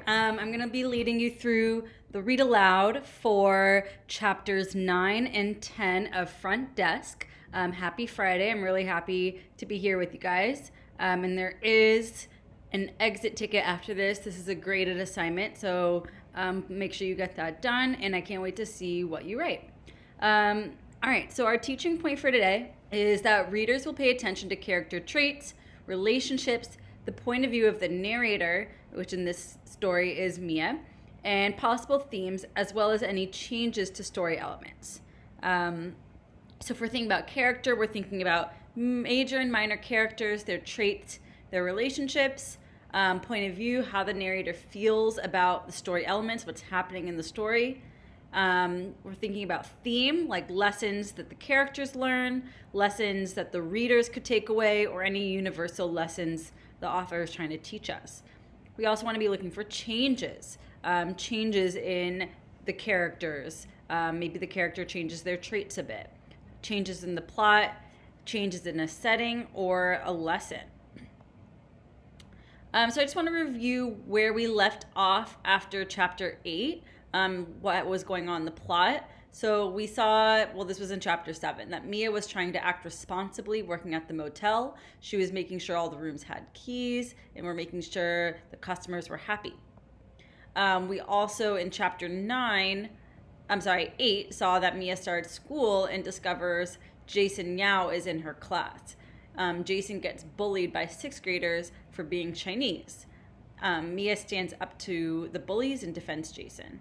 I'm going to be leading you through the read aloud for chapters 9 and 10 of Front Desk. Happy Friday. I'm really happy to be here with you guys. And there is an exit ticket after this. This is a graded assignment, so make sure you get that done, and I can't wait to see what you write. All right, so our teaching point for today is that readers will pay attention to character traits, relationships, the point of view of the narrator, which in this story is Mia, and possible themes, as well as any changes to story elements. So if we're thinking about character, we're thinking about major and minor characters, their traits, their relationships, point of view, how the narrator feels about the story elements, what's happening in the story. We're thinking about theme, like lessons that the characters learn, lessons that the readers could take away, or any universal lessons the author is trying to teach us. We also want to be looking for changes, changes in the characters. Maybe the character changes their traits a bit, changes in the plot, changes in a setting, or a lesson. So I just want to review where we left off after chapter 8, what was going on in the plot. So we saw, well, this was in chapter 7, that Mia was trying to act responsibly working at the motel. She was making sure all the rooms had keys, and we're making sure the customers were happy. We also, in chapter 8, saw that Mia started school and discovers Jason Yao is in her class. Jason gets bullied by 6th graders for being Chinese. Mia stands up to the bullies and defends Jason.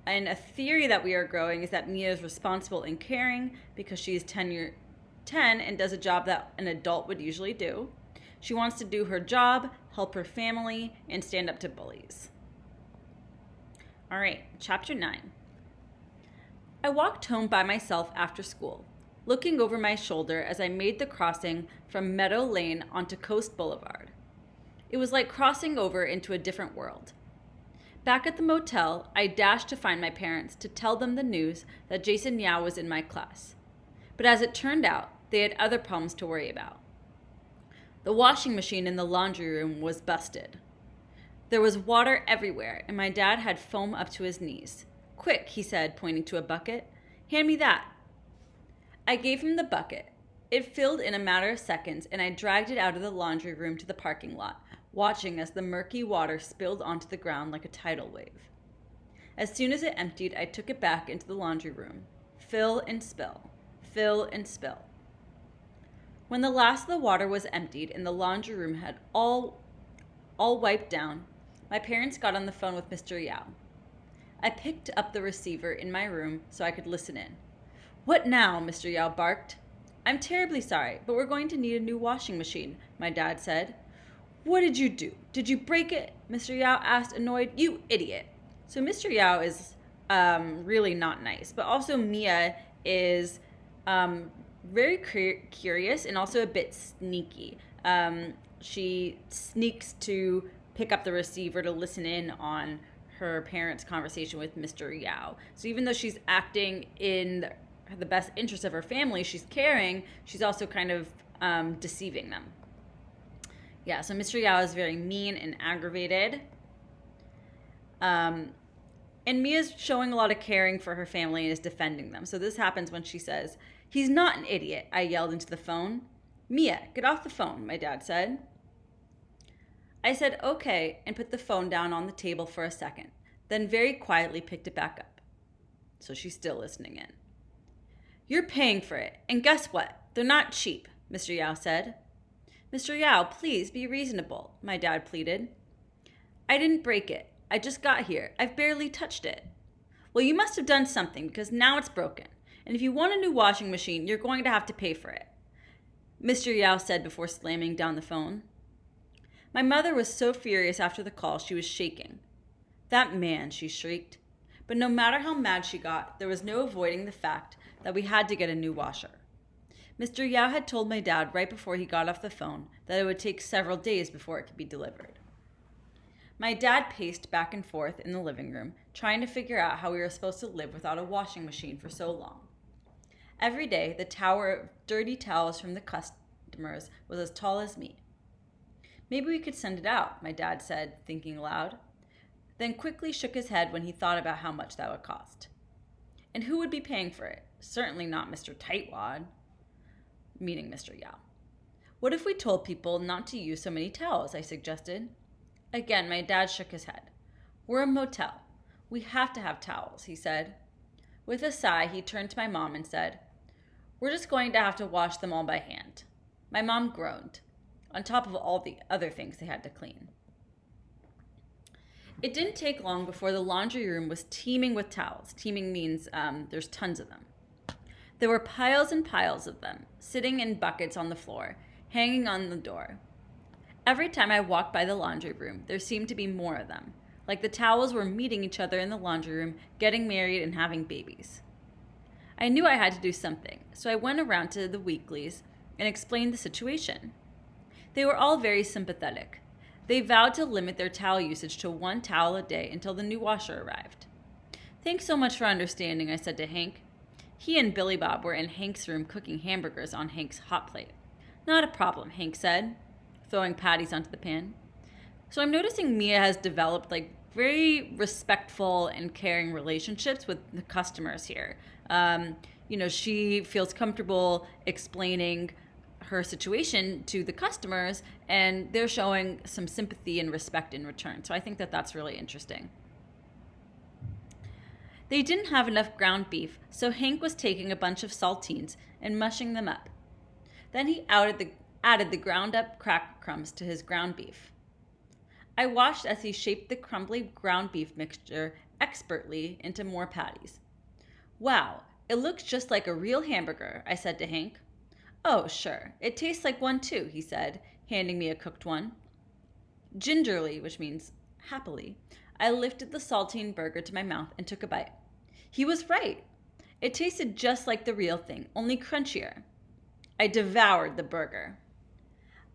And a theory that we are growing is that Mia is responsible and caring because she is 10 and does a job that an adult would usually do. She wants to do her job, help her family, and stand up to bullies. All right, chapter 9. I walked home by myself after school, looking over my shoulder as I made the crossing from Meadow Lane onto Coast Boulevard. It was like crossing over into a different world. Back at the motel, I dashed to find my parents to tell them the news that Jason Yao was in my class. But as it turned out, they had other problems to worry about. The washing machine in the laundry room was busted. There was water everywhere, and my dad had foam up to his knees. "Quick," he said, pointing to a bucket. "Hand me that." I gave him the bucket. It filled in a matter of seconds, and I dragged it out of the laundry room to the parking lot, watching as the murky water spilled onto the ground like a tidal wave. As soon as it emptied, I took it back into the laundry room. Fill and spill. Fill and spill. When the last of the water was emptied and the laundry room had all wiped down, my parents got on the phone with Mr. Yao. I picked up the receiver in my room so I could listen in. "What now?" Mr. Yao barked. "I'm terribly sorry, but we're going to need a new washing machine," my dad said. "What did you do? Did you break it?" Mr. Yao asked, annoyed. "You idiot." So Mr. Yao is really not nice, but also Mia is very curious and also a bit sneaky. She sneaks to pick up the receiver to listen in on her parents' conversation with Mr. Yao. So even though she's acting in the best interest of her family, she's caring, she's also kind of deceiving them. Yeah, so Mr. Yao is very mean and aggravated. And Mia's showing a lot of caring for her family and is defending them. So this happens when she says, "He's not an idiot," I yelled into the phone. "Mia, get off the phone," my dad said. I said, "Okay," and put the phone down on the table for a second, then very quietly picked it back up. So she's still listening in. "You're paying for it, and guess what? They're not cheap," Mr. Yao said. "Mr. Yao, please be reasonable," my dad pleaded. "I didn't break it. I just got here. I've barely touched it." "Well, you must have done something because now it's broken. And if you want a new washing machine, you're going to have to pay for it," Mr. Yao said before slamming down the phone. My mother was so furious after the call she was shaking. "That man," she shrieked. But no matter how mad she got, there was no avoiding the fact that we had to get a new washer. Mr. Yao had told my dad right before he got off the phone that it would take several days before it could be delivered. My dad paced back and forth in the living room, trying to figure out how we were supposed to live without a washing machine for so long. Every day, the tower of dirty towels from the customers was as tall as me. "Maybe we could send it out," my dad said, thinking aloud. then quickly shook his head when he thought about how much that would cost. And who would be paying for it? Certainly not Mr. Tightwad, meaning Mr. Yao. What if we told people not to use so many towels? I suggested. Again, my dad shook his head. We're a motel. We have to have towels, he said. With a sigh, he turned to my mom and said, We're just going to have to wash them all by hand. My mom groaned, on top of all the other things they had to clean. It didn't take long before the laundry room was teeming with towels. Teeming means there's tons of them. There were piles and piles of them, sitting in buckets on the floor, hanging on the door. Every time I walked by the laundry room, there seemed to be more of them, like the towels were meeting each other in the laundry room, getting married and having babies. I knew I had to do something, so I went around to the weeklies and explained the situation. They were all very sympathetic. They vowed to limit their towel usage to 1 towel a day until the new washer arrived. Thanks so much for understanding, I said to Hank. He and Billy Bob were in Hank's room cooking hamburgers on Hank's hot plate. Not a problem, Hank said, throwing patties onto the pan. So I'm noticing Mia has developed very respectful and caring relationships with the customers here. She feels comfortable explaining her situation to the customers, and they're showing some sympathy and respect in return. So I think that that's really interesting. They didn't have enough ground beef, so Hank was taking a bunch of saltines and mushing them up. Then he added the ground up cracker crumbs to his ground beef. I watched as he shaped the crumbly ground beef mixture expertly into more patties. Wow, it looks just like a real hamburger, I said to Hank. Oh, sure, it tastes like one too, he said, handing me a cooked one. Gingerly, which means happily, I lifted the saltine burger to my mouth and took a bite. He was right. It tasted just like the real thing, only crunchier. I devoured the burger.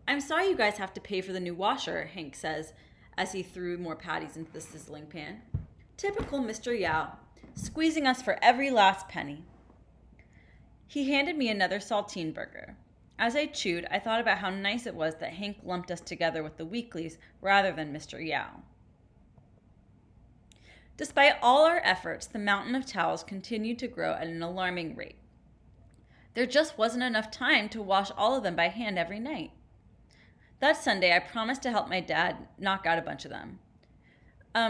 I'm sorry you guys have to pay for the new washer, Hank says, as he threw more patties into the sizzling pan. Typical Mr. Yao, squeezing us for every last penny. He handed me another saltine burger. As I chewed, I thought about how nice it was that Hank lumped us together with the weeklies rather than Mr. Yao. Despite all our efforts, the mountain of towels continued to grow at an alarming rate. There just wasn't enough time to wash all of them by hand every night. That Sunday, I promised to help my dad knock out a bunch of them.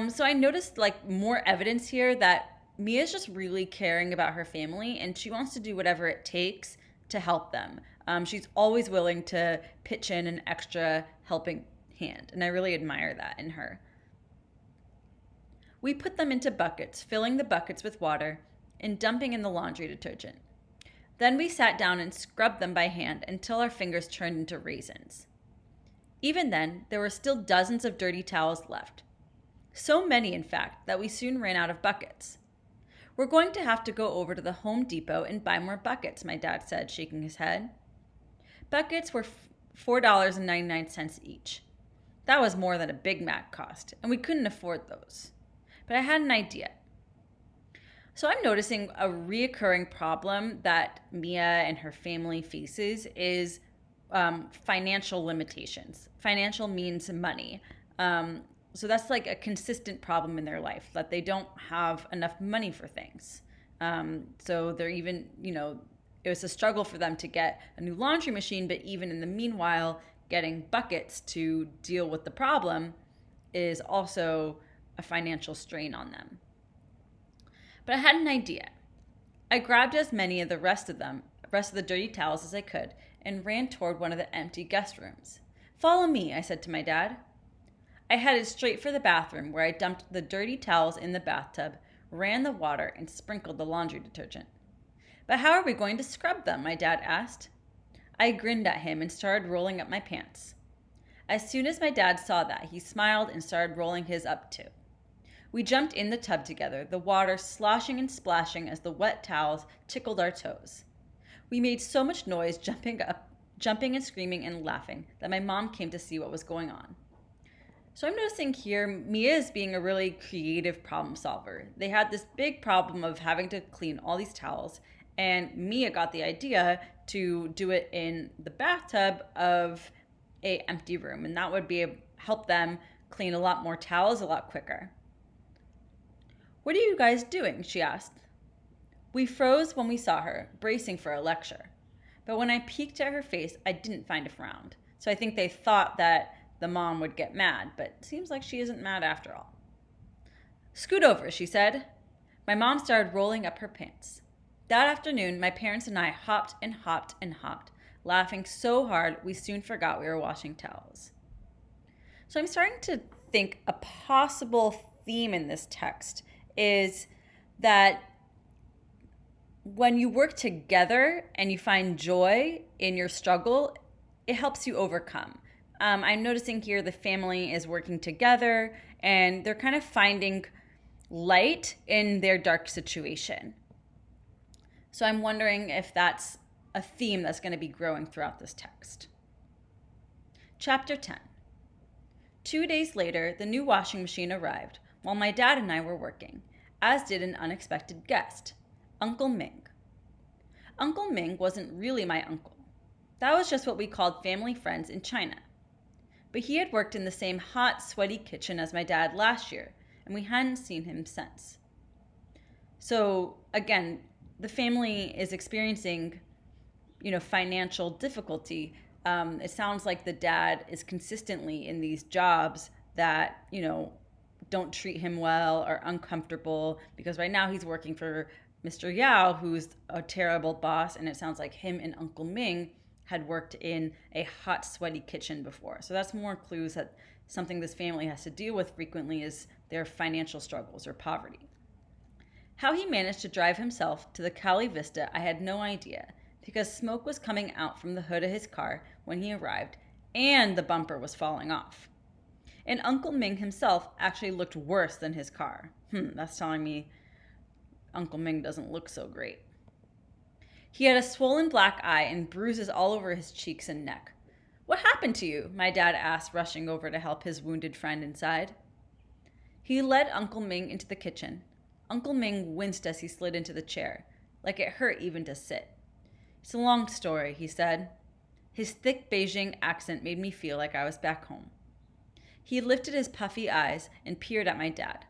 So I noticed more evidence here that Mia's just really caring about her family, and she wants to do whatever it takes to help them. She's always willing to pitch in an extra helping hand, and I really admire that in her. We put them into buckets, filling the buckets with water and dumping in the laundry detergent. Then we sat down and scrubbed them by hand until our fingers turned into raisins. Even then, there were still dozens of dirty towels left. So many, in fact, that we soon ran out of buckets. We're going to have to go over to the Home Depot and buy more buckets, my dad said, shaking his head. Buckets were $4.99 each. That was more than a Big Mac cost, and we couldn't afford those. But I had an idea. So I'm noticing a reoccurring problem that Mia and her family faces is financial limitations. Financial means money. So that's a consistent problem in their life, that they don't have enough money for things. So they're even, it was a struggle for them to get a new laundry machine, but even in the meanwhile, getting buckets to deal with the problem is also a financial strain on them. But I had an idea. I grabbed as many of the rest of the dirty towels as I could and ran toward one of the empty guest rooms. Follow me, I said to my dad. I headed straight for the bathroom where I dumped the dirty towels in the bathtub, ran the water, and sprinkled the laundry detergent. But how are we going to scrub them? My dad asked. I grinned at him and started rolling up my pants. As soon as my dad saw that, he smiled and started rolling his up too. We jumped in the tub together, the water sloshing and splashing as the wet towels tickled our toes. We made so much noise jumping and screaming and laughing that my mom came to see what was going on. So I'm noticing here Mia is being a really creative problem solver. They had this big problem of having to clean all these towels, and Mia got the idea to do it in the bathtub of a empty room, and that would help them clean a lot more towels a lot quicker. "What are you guys doing?" she asked. We froze when we saw her, bracing for a lecture. But when I peeked at her face, I didn't find a frown. So I think they thought that the mom would get mad, but it seems like she isn't mad after all. "Scoot over," she said. My mom started rolling up her pants. That afternoon, my parents and I hopped and hopped and hopped, laughing so hard we soon forgot we were washing towels. So I'm starting to think a possible theme in this text is that when you work together and you find joy in your struggle, it helps you overcome. I'm noticing here the family is working together and they're kind of finding light in their dark situation. So I'm wondering if that's a theme that's going to be growing throughout this text. Chapter 10. 2 days later, the new washing machine arrived while my dad and I were working, as did an unexpected guest, Uncle Ming. Uncle Ming wasn't really my uncle. That was just what we called family friends in China. But he had worked in the same hot, sweaty kitchen as my dad last year, and we hadn't seen him since. So, again, the family is experiencing, financial difficulty. It sounds like the dad is consistently in these jobs that, don't treat him well or uncomfortable, because right now he's working for Mr. Yao, who's a terrible boss, and it sounds like him and Uncle Ming had worked in a hot, sweaty kitchen before. So that's more clues that something this family has to deal with frequently is their financial struggles or poverty. How he managed to drive himself to the Cali Vista, I had no idea, because smoke was coming out from the hood of his car when he arrived, and the bumper was falling off. And Uncle Ming himself actually looked worse than his car. That's telling me Uncle Ming doesn't look so great. He had a swollen black eye and bruises all over his cheeks and neck. "What happened to you?" my dad asked, rushing over to help his wounded friend inside. He led Uncle Ming into the kitchen. Uncle Ming winced as he slid into the chair, like it hurt even to sit. "It's a long story," he said. His thick Beijing accent made me feel like I was back home. He lifted his puffy eyes and peered at my dad.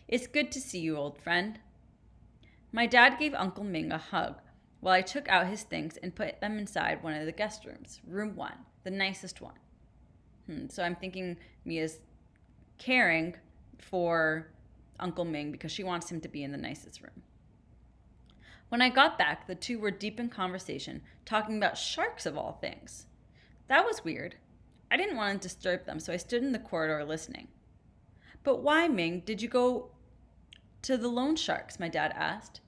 "It's good to see you, old friend." My dad gave Uncle Ming a hug while I took out his things and put them inside one of the guest rooms, room 1, the nicest one. So I'm thinking Mia's caring for Uncle Ming because she wants him to be in the nicest room. When I got back, the two were deep in conversation, talking about sharks of all things. That was weird. I didn't want to disturb them, so I stood in the corridor listening. "But why, Ming, did you go to the loan sharks?" my dad asked.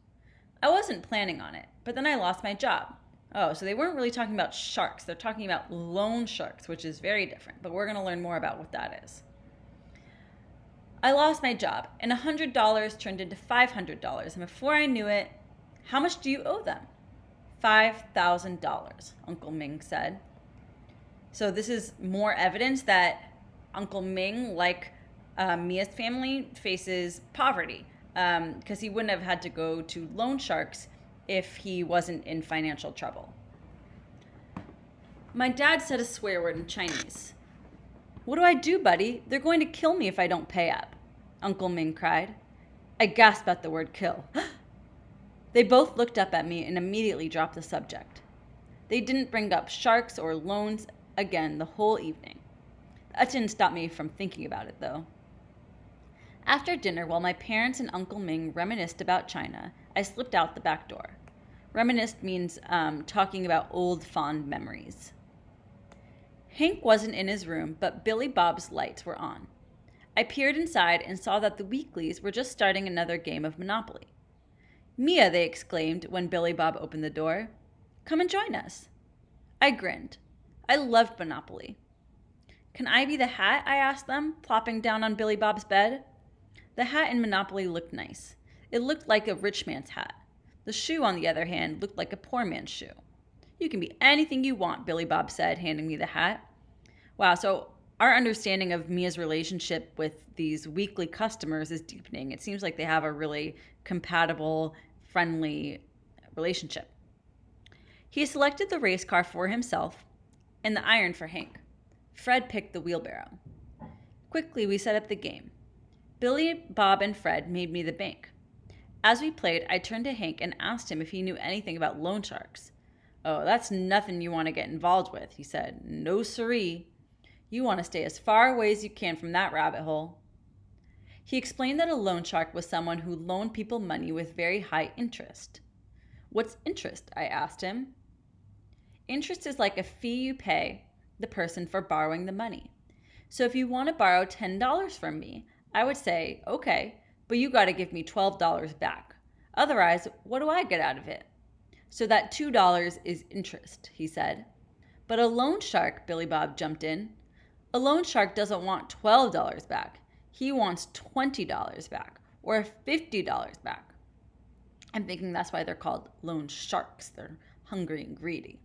"I wasn't planning on it, but then I lost my job." Oh, so they weren't really talking about sharks. They're talking about loan sharks, which is very different, but we're going to learn more about what that is. "I lost my job, and $100 turned into $500, and before I knew it, how much do you owe them?" $5,000, Uncle Ming said. So this is more evidence that Uncle Ming, like Mia's family, faces poverty, because he wouldn't have had to go to loan sharks if he wasn't in financial trouble. My dad said a swear word in Chinese. "What do I do, buddy? They're going to kill me if I don't pay up," Uncle Ming cried. I gasped at the word kill. They both looked up at me and immediately dropped the subject. They didn't bring up sharks or loans again the whole evening. That didn't stop me from thinking about it, though. After dinner, while my parents and Uncle Ming reminisced about China, I slipped out the back door. Reminisced means talking about old fond memories. Hank wasn't in his room, but Billy Bob's lights were on. I peered inside and saw that the Weeklies were just starting another game of Monopoly. "Mia," they exclaimed when Billy Bob opened the door. "Come and join us." I grinned. I loved Monopoly. "Can I be the hat?" I asked them, plopping down on Billy Bob's bed. The hat in Monopoly looked nice. It looked like a rich man's hat. The shoe, on the other hand, looked like a poor man's shoe. "You can be anything you want," Billy Bob said, handing me the hat. Wow, so our understanding of Mia's relationship with these weekly customers is deepening. It seems like they have a really compatible, friendly relationship. He selected the race car for himself and the iron for Hank. Fred picked the wheelbarrow. Quickly, we set up the game. Billy, Bob, and Fred made me the bank. As we played, I turned to Hank and asked him if he knew anything about loan sharks. Oh, that's nothing you want to get involved with, he said. No siree. You want to stay as far away as you can from that rabbit hole. He explained that a loan shark was someone who loaned people money with very high interest. What's interest? I asked him. Interest is like a fee you pay the person for borrowing the money. So if you want to borrow $10 from me, I would say, okay, but you got to give me $12 back. Otherwise, what do I get out of it? So that $2 is interest, he said. But a loan shark, Billy Bob jumped in. A loan shark doesn't want $12 back. He wants $20 back or $50 back. I'm thinking that's why they're called loan sharks. They're hungry and greedy.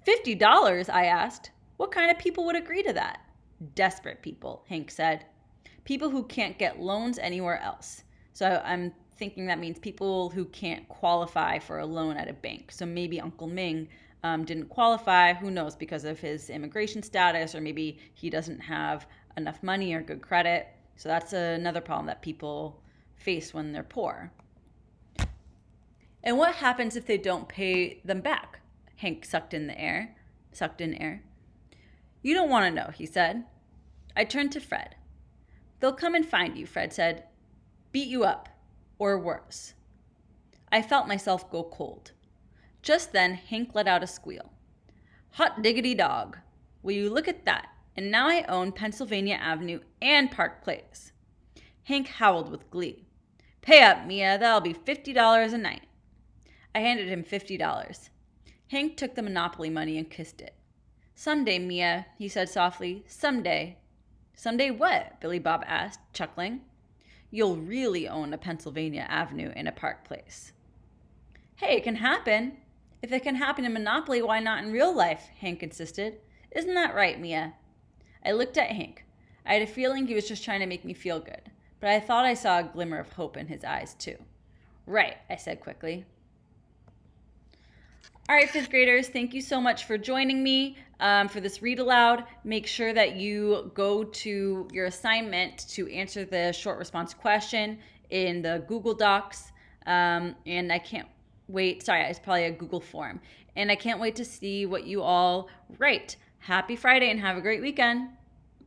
$50, I asked. What kind of people would agree to that? Desperate people, Hank said. People who can't get loans anywhere else. So I'm thinking that means people who can't qualify for a loan at a bank. So maybe Uncle Ming didn't qualify, who knows, because of his immigration status, or maybe he doesn't have enough money or good credit. So that's another problem that people face when they're poor. And what happens if they don't pay them back? Hank sucked in air. You don't want to know, he said. I turned to Fred. They'll come and find you, Fred said. Beat you up, or worse. I felt myself go cold. Just then, Hank let out a squeal. Hot diggity dog. Will you look at that? And now I own Pennsylvania Avenue and Park Place. Hank howled with glee. Pay up, Mia. That'll be $50 a night. I handed him $50. Hank took the Monopoly money and kissed it. Someday, Mia, he said softly. Someday. Someday what? Billy Bob asked, chuckling. You'll really own a Pennsylvania Avenue and a Park Place. Hey, it can happen. If it can happen in Monopoly, why not in real life? Hank insisted. Isn't that right, Mia? I looked at Hank. I had a feeling he was just trying to make me feel good, but I thought I saw a glimmer of hope in his eyes, too. Right, I said quickly. All right, fifth graders, thank you so much for joining me for this read aloud. Make sure that you go to your assignment to answer the short response question in the Google Docs. And I can't wait. Sorry, it's probably a Google form. And I can't wait to see what you all write. Happy Friday and have a great weekend.